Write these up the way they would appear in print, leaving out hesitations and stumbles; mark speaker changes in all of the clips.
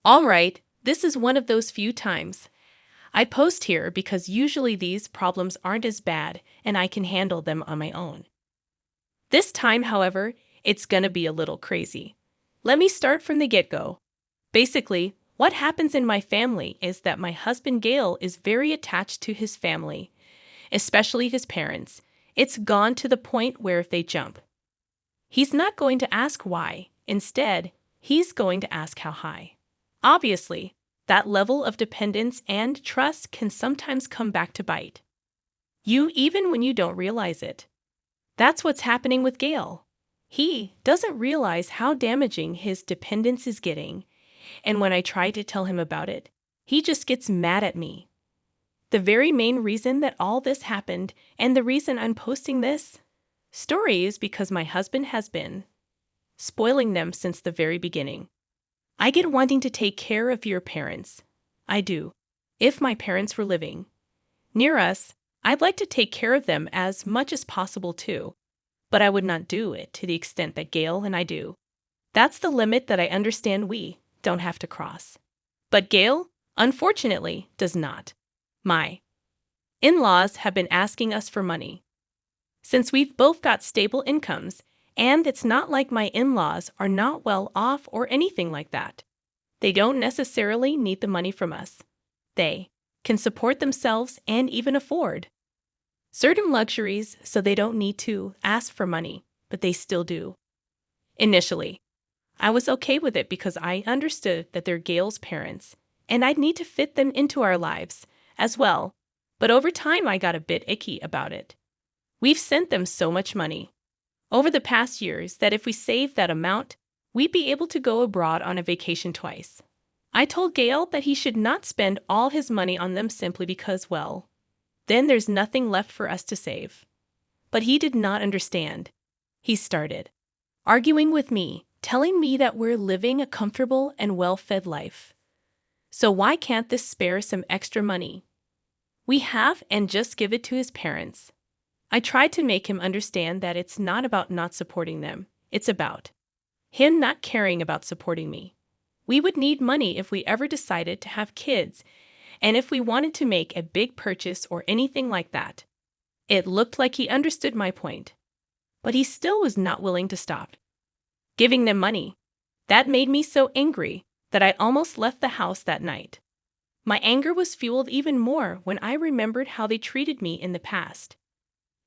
Speaker 1: Alright, this is one of those few times. I post here because usually these problems aren't as bad and I can handle them on my own. This time, however, it's gonna be a little crazy. Let me start from the get-go. Basically, what happens in my family is that my husband Gail is very attached to his family, especially his parents. It's gone to the point where if they jump, he's not going to ask why. Instead, he's going to ask how high. Obviously, that level of dependence and trust can sometimes come back to bite you even when you don't realize it. That's what's happening with Gail. He doesn't realize how damaging his dependence is getting, and when I try to tell him about it, he just gets mad at me. The very main reason that all this happened, and the reason I'm posting this story, is because my husband has been spoiling them since the very beginning. I get wanting to take care of your parents. I do. If my parents were living near us, I'd like to take care of them as much as possible too. But I would not do it to the extent that Gail and I do. That's the limit that I understand we don't have to cross. But Gail, unfortunately, does not. My in-laws have been asking us for money. Since we've both got stable incomes, and it's not like my in-laws are not well off or anything like that. They don't necessarily need the money from us. They can support themselves and even afford certain luxuries, so they don't need to ask for money, but they still do. Initially, I was okay with it because I understood that they're Gail's parents, and I'd need to fit them into our lives as well. But over time, I got a bit icky about it. We've sent them so much money over the past years that if we saved that amount, we'd be able to go abroad on a vacation twice. I told Gail that he should not spend all his money on them simply because, well, then there's nothing left for us to save. But he did not understand. He started arguing with me, telling me that we're living a comfortable and well-fed life. So why can't this spare some extra money we have and just give it to his parents? I tried to make him understand that it's not about not supporting them. It's about him not caring about supporting me. We would need money if we ever decided to have kids, and if we wanted to make a big purchase or anything like that. It looked like he understood my point, but he still was not willing to stop giving them money. That made me so angry that I almost left the house that night. My anger was fueled even more when I remembered how they treated me in the past.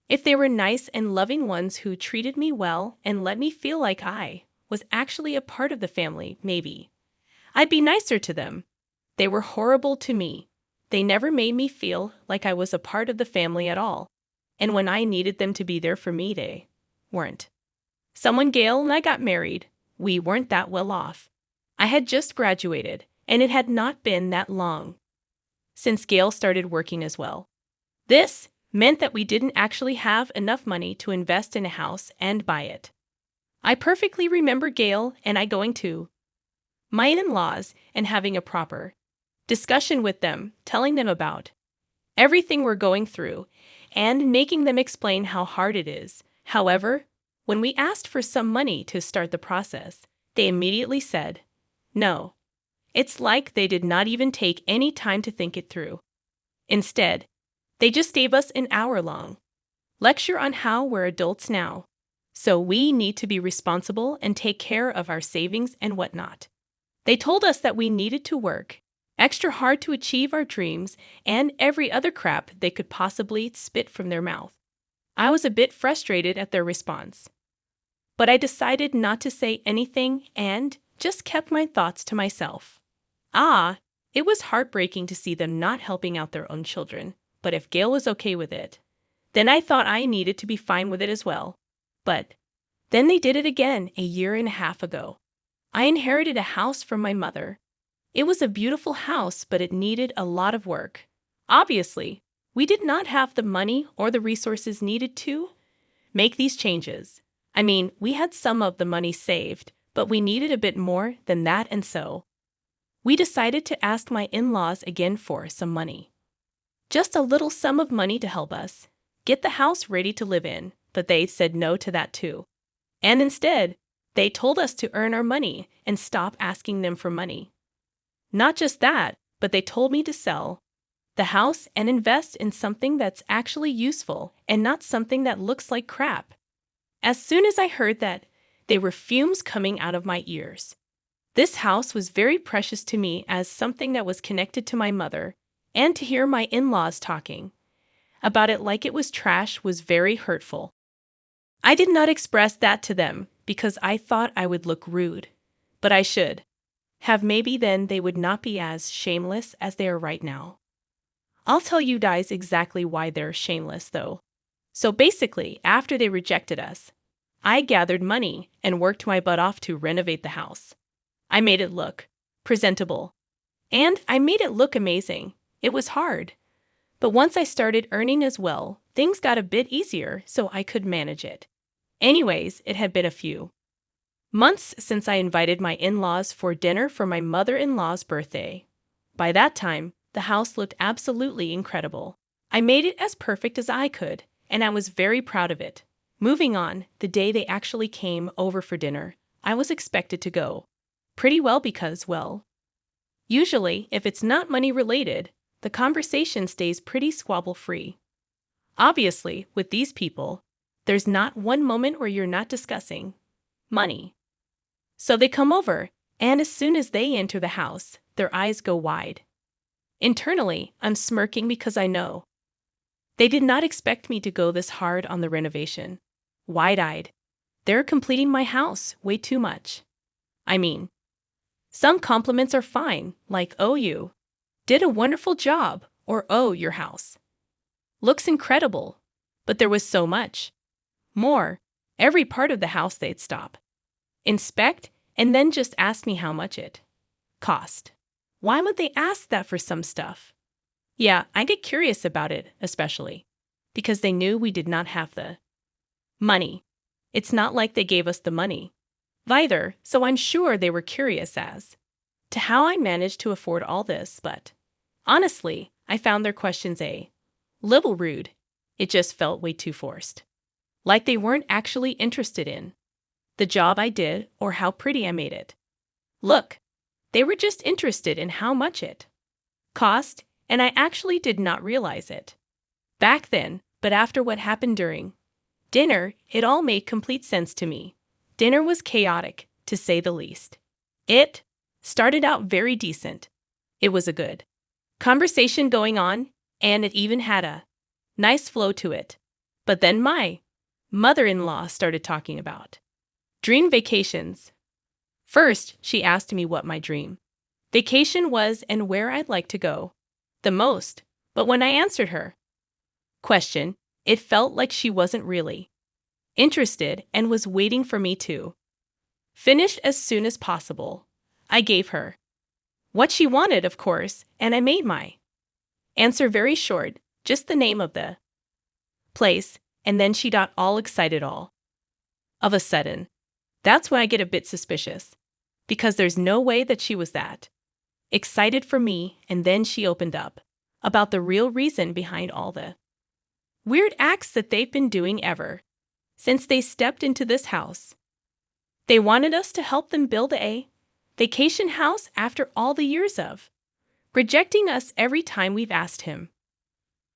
Speaker 1: If they were nice and loving ones who treated me well and let me feel like I was actually a part of the family, maybe I'd be nicer to them. They were horrible to me. They never made me feel like I was a part of the family at all. And when I needed them to be there for me, they weren't. When Gail and I got married, we weren't that well off. I had just graduated, and it had not been that long since Gail started working as well. This meant that we didn't actually have enough money to invest in a house and buy it. I perfectly remember Gail and I going to my in-laws and having a proper discussion with them, telling them about everything we're going through and making them explain how hard it is. However, when we asked for some money to start the process, they immediately said no. It's like they did not even take any time to think it through. Instead, they just gave us an hour-long lecture on how we're adults now, so we need to be responsible and take care of our savings and whatnot. They told us that we needed to work extra hard to achieve our dreams and every other crap they could possibly spit from their mouth. I was a bit frustrated at their response, but I decided not to say anything and just kept my thoughts to myself. It was heartbreaking to see them not helping out their own children. But if Gail was okay with it, then I thought I needed to be fine with it as well. But then they did it again a year and a half ago. I inherited a house from my mother. It was a beautiful house, but it needed a lot of work. Obviously, we did not have the money or the resources needed to make these changes. I mean, we had some of the money saved, but we needed a bit more than that, and so we decided to ask my in-laws again for some money. Just a little sum of money to help us get the house ready to live in, but they said no to that too. And instead, they told us to earn our money and stop asking them for money. Not just that, but they told me to sell the house and invest in something that's actually useful and not something that looks like crap. As soon as I heard that, there were fumes coming out of my ears. This house was very precious to me as something that was connected to my mother, and to hear my in-laws talking about it like it was trash was very hurtful. I did not express that to them because I thought I would look rude, but I should have. Maybe then they would not be as shameless as they are right now. I'll tell you guys exactly why they're shameless though. So basically, after they rejected us, I gathered money and worked my butt off to renovate the house. I made it look presentable, and I made it look amazing. It was hard. But once I started earning as well, things got a bit easier so I could manage it. Anyways, it had been a few months since I invited my in-laws for dinner for my mother-in-law's birthday. By that time, the house looked absolutely incredible. I made it as perfect as I could, and I was very proud of it. Moving on, the day they actually came over for dinner, I was expected to go pretty well because, well, usually, if it's not money related, the conversation stays pretty squabble-free. Obviously, with these people, there's not one moment where you're not discussing money. So they come over, and as soon as they enter the house, their eyes go wide. Internally, I'm smirking because I know they did not expect me to go this hard on the renovation. Wide-eyed. They're completing my house way too much. I mean, some compliments are fine, like, oh, you did a wonderful job, or oh, your house looks incredible. But there was so much more. Every part of the house they'd stop, inspect, and then just ask me how much it cost. Why would they ask that for some stuff? Yeah, I get curious about it, especially because they knew we did not have the money. It's not like they gave us the money either, so I'm sure they were curious as to how I managed to afford all this, but honestly, I found their questions a little rude. It just felt way too forced. Like they weren't actually interested in the job I did or how pretty I made it look. They were just interested in how much it cost, and I actually did not realize it back then, but after what happened during dinner, it all made complete sense to me. Dinner was chaotic, to say the least. It started out very decent. It was a good conversation going on, and it even had a nice flow to it. But then my mother-in-law started talking about dream vacations. First, she asked me what my dream vacation was and where I'd like to go the most. But when I answered her question, it felt like she wasn't really interested and was waiting for me to finish as soon as possible. I gave her what she wanted, of course, and I made my answer very short, just the name of the place, and then she got all excited all of a sudden. That's when I get a bit suspicious, because there's no way that she was that excited for me, and then she opened up about the real reason behind all the weird acts that they've been doing ever since they stepped into this house. They wanted us to help them build a vacation house after all the years of rejecting us every time we've asked him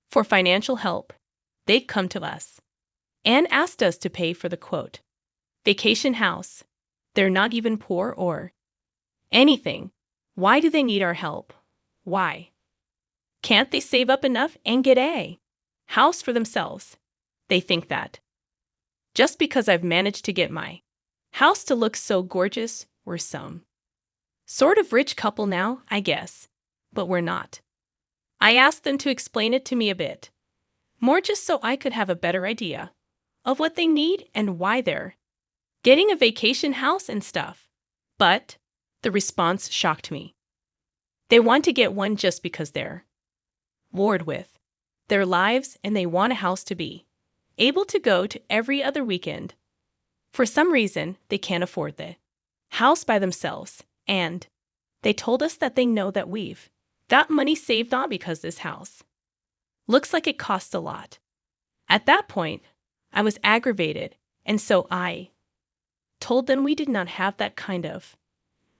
Speaker 1: for financial help. They'd come to us and asked us to pay for the quote vacation house. They're not even poor or anything. Why do they need our help? Why can't they save up enough and get a house for themselves? They think that just because I've managed to get my house to look so gorgeous, we're some sort of rich couple now, I guess. But we're not. I asked them to explain it to me a bit more just so I could have a better idea of what they need and why they're getting a vacation house and stuff. But the response shocked me. They want to get one just because they're bored with their lives and they want a house to be able to go to every other weekend. For some reason, they can't afford the house by themselves, and they told us that they know that we've got money saved on because this house looks like it costs a lot. At that point, I was aggravated, and so I told them we did not have that kind of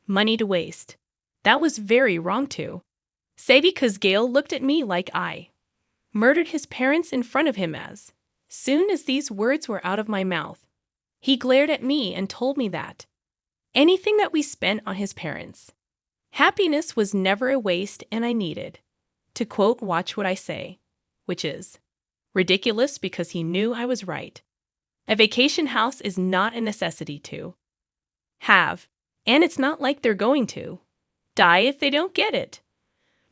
Speaker 1: money to waste. That was very wrong too. Say because Gale looked at me like I murdered his parents in front of him as soon as these words were out of my mouth. He glared at me and told me that anything that we spent on his parents, happiness was never a waste and I needed to quote, watch what I say, which is ridiculous because he knew I was right. A vacation house is not a necessity to have, and it's not like they're going to die if they don't get it.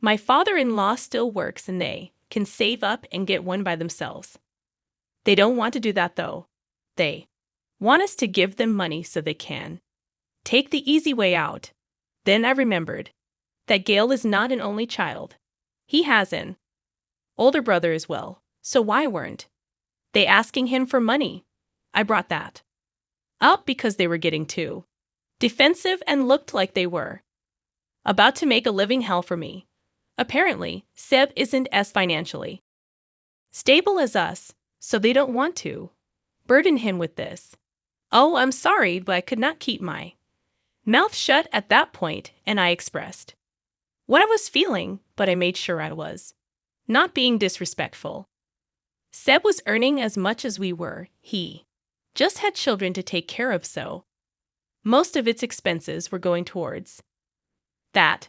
Speaker 1: My father-in-law still works and they can save up and get one by themselves. They don't want to do that though. They want us to give them money so they can take the easy way out. Then I remembered that Gale is not an only child. He has an older brother as well, so why weren't they asking him for money? I brought that up because they were getting too defensive and looked like they were about to make a living hell for me. Apparently, Seb isn't as financially stable as us, so they don't want to burden him with this. Oh, I'm sorry, but I could not keep my mouth shut at that point, and I expressed what I was feeling, but I made sure I was not being disrespectful. Seb was earning as much as we were. He just had children to take care of, so most of its expenses were going towards that.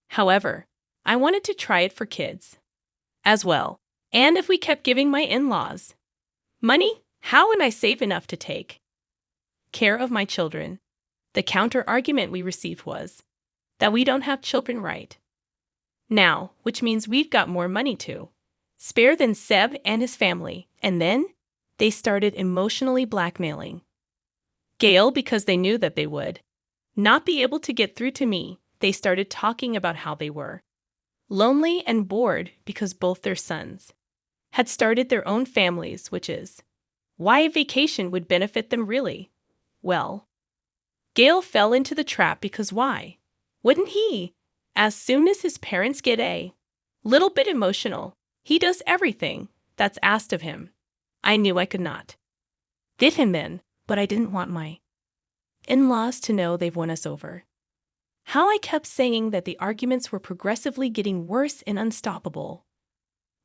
Speaker 1: However, I wanted to try it for kids as well. And if we kept giving my in-laws money, how would I save enough to take care of my children? The counter-argument we received was that we don't have children right now, which means we've got more money to spare than Seb and his family. And then they started emotionally blackmailing Gale because they knew that they would not be able to get through to me. They started talking about how they were lonely and bored because both their sons had started their own families, which is why a vacation would benefit them really. Well, Gale fell into the trap because why wouldn't he? As soon as his parents get a little bit emotional, he does everything that's asked of him. I knew I could not give him in, but I didn't want my in-laws to know they've won us over. How I kept saying that the arguments were progressively getting worse and unstoppable.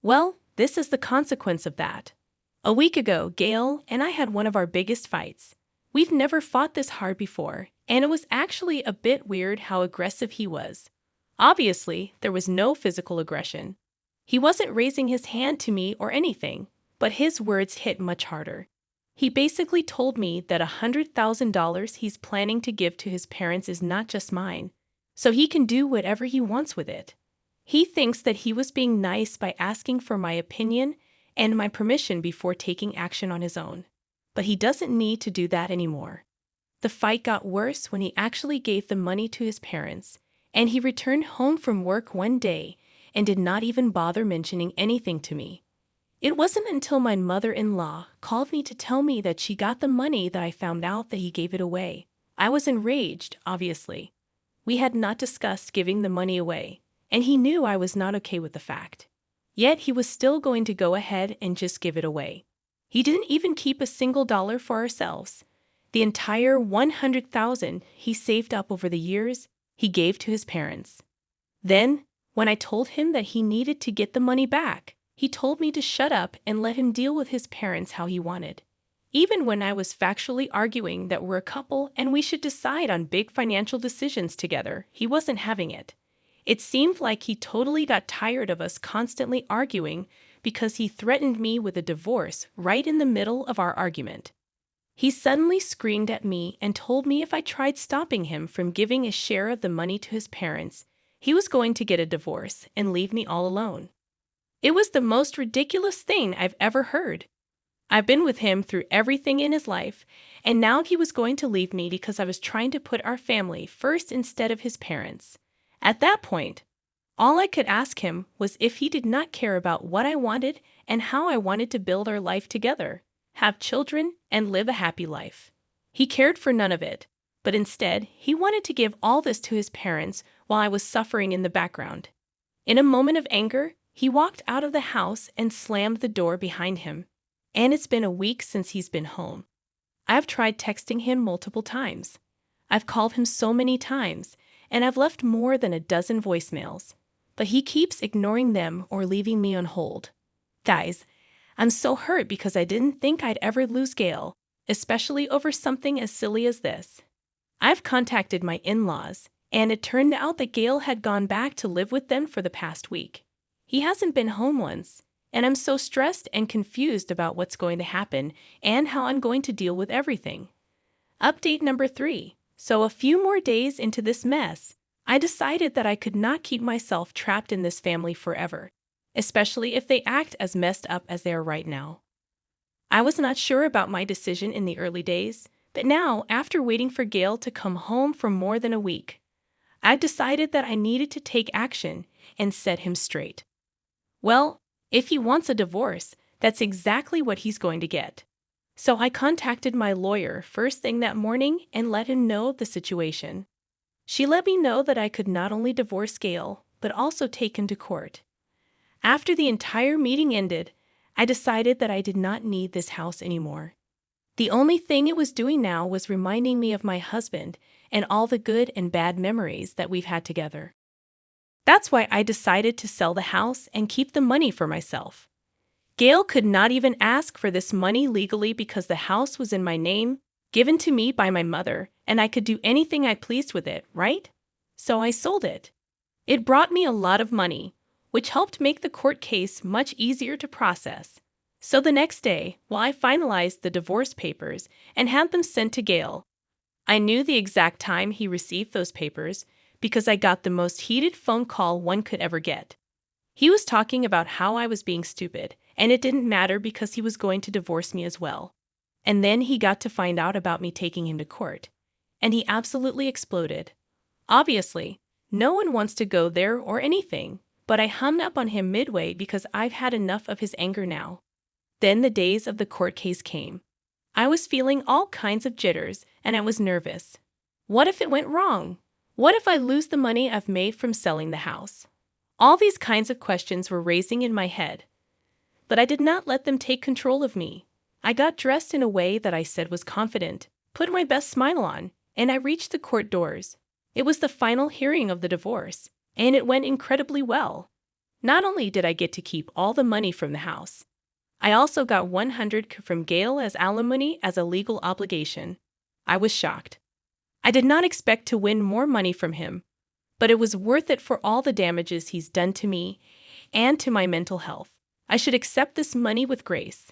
Speaker 1: Well, this is the consequence of that. A week ago, Gale and I had one of our biggest fights. We've never fought this hard before, and it was actually a bit weird how aggressive he was. Obviously, there was no physical aggression. He wasn't raising his hand to me or anything, but his words hit much harder. He basically told me that $100,000 he's planning to give to his parents is not just mine, so he can do whatever he wants with it. He thinks that he was being nice by asking for my opinion and my permission before taking action on his own. But he doesn't need to do that anymore. The fight got worse when he actually gave the money to his parents, and he returned home from work one day and did not even bother mentioning anything to me. It wasn't until my mother-in-law called me to tell me that she got the money that I found out that he gave it away. I was enraged, obviously. We had not discussed giving the money away, and he knew I was not okay with the fact. Yet he was still going to go ahead and just give it away. He didn't even keep a single dollar for ourselves. The entire $100,000 he saved up over the years, he gave to his parents. Then, when I told him that he needed to get the money back, he told me to shut up and let him deal with his parents how he wanted. Even when I was factually arguing that we're a couple and we should decide on big financial decisions together, he wasn't having it. It seemed like he totally got tired of us constantly arguing because he threatened me with a divorce right in the middle of our argument. He suddenly screamed at me and told me if I tried stopping him from giving a share of the money to his parents, he was going to get a divorce and leave me all alone. It was the most ridiculous thing I've ever heard. I've been with him through everything in his life, and now he was going to leave me because I was trying to put our family first instead of his parents. At that point, all I could ask him was if he did not care about what I wanted and how I wanted to build our life together, have children, and live a happy life. He cared for none of it, but instead, he wanted to give all this to his parents while I was suffering in the background. In a moment of anger, he walked out of the house and slammed the door behind him. And it's been a week since he's been home. I've tried texting him multiple times. I've called him so many times, and I've left more than a dozen voicemails. But he keeps ignoring them or leaving me on hold. Guys, I'm so hurt because I didn't think I'd ever lose Gail, especially over something as silly as this. I've contacted my in-laws, and it turned out that Gail had gone back to live with them for the past week. He hasn't been home once, and I'm so stressed and confused about what's going to happen and how I'm going to deal with everything. Update number 3. So a few more days into this mess, I decided that I could not keep myself trapped in this family forever, especially if they act as messed up as they are right now. I was not sure about my decision in the early days, but now, after waiting for Gail to come home for more than a week, I decided that I needed to take action and set him straight. Well, if he wants a divorce, that's exactly what he's going to get. So I contacted my lawyer first thing that morning and let him know the situation. She let me know that I could not only divorce Gail, but also take him to court. After the entire meeting ended, I decided that I did not need this house anymore. The only thing it was doing now was reminding me of my husband and all the good and bad memories that we've had together. That's why I decided to sell the house and keep the money for myself. Gail could not even ask for this money legally because the house was in my name, given to me by my mother, and I could do anything I pleased with it, right? So I sold it. It brought me a lot of money, which helped make the court case much easier to process. So the next day, while I finalized the divorce papers and had them sent to Gail, I knew the exact time he received those papers because I got the most heated phone call one could ever get. He was talking about how I was being stupid, and it didn't matter because he was going to divorce me as well. And then he got to find out about me taking him to court, and he absolutely exploded. Obviously, no one wants to go there or anything, but I hung up on him midway because I've had enough of his anger now. Then the days of the court case came. I was feeling all kinds of jitters, and I was nervous. What if it went wrong? What if I lose the money I've made from selling the house? All these kinds of questions were racing in my head. But I did not let them take control of me. I got dressed in a way that I said was confident, put my best smile on, and I reached the court doors. It was the final hearing of the divorce, and it went incredibly well. Not only did I get to keep all the money from the house, I also got $100 from Gail as alimony as a legal obligation. I was shocked. I did not expect to win more money from him, but it was worth it for all the damages he's done to me and to my mental health. I should accept this money with grace.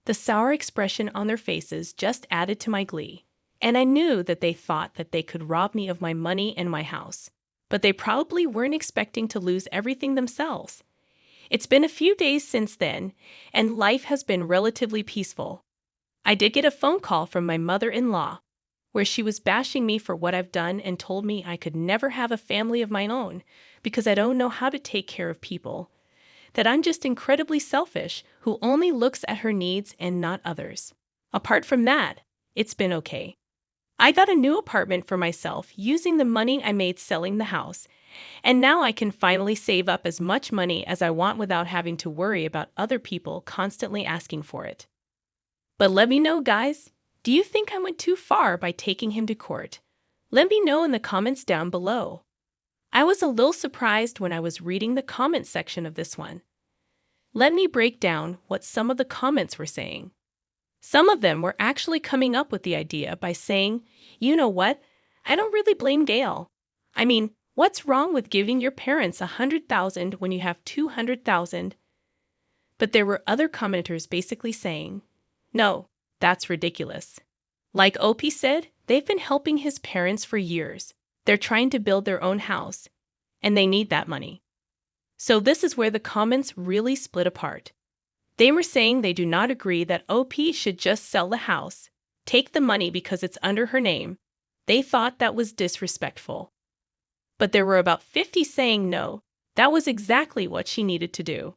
Speaker 1: The sour expression on their faces just added to my glee, and I knew that they thought that they could rob me of my money and my house, but they probably weren't expecting to lose everything themselves. It's been a few days since then, and life has been relatively peaceful. I did get a phone call from my mother-in-law, where she was bashing me for what I've done and told me I could never have a family of my own because I don't know how to take care of people, that I'm just incredibly selfish who only looks at her needs and not others. Apart from that, it's been okay. I got a new apartment for myself using the money I made selling the house, and now I can finally save up as much money as I want without having to worry about other people constantly asking for it. But let me know, guys. Do you think I went too far by taking him to court? Let me know in the comments down below. I was a little surprised when I was reading the comment section of this one. Let me break down what some of the comments were saying. Some of them were actually coming up with the idea by saying, you know what, I don't really blame Gail. I mean, what's wrong with giving your parents $100,000 when you have $200,000? But there were other commenters basically saying, no, that's ridiculous. Like OP said, they've been helping his parents for years. They're trying to build their own house, and they need that money. So this is where the comments really split apart. They were saying they do not agree that OP should just sell the house, take the money because it's under her name. They thought that was disrespectful. But there were about 50 saying no, that was exactly what she needed to do.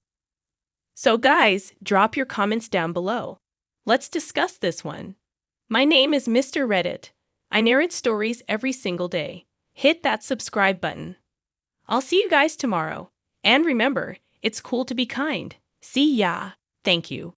Speaker 1: So guys, drop your comments down below. Let's discuss this one. My name is Mr. Reddit. I narrate stories every single day. Hit that subscribe button. I'll see you guys tomorrow. And remember, it's cool to be kind. See ya. Thank you.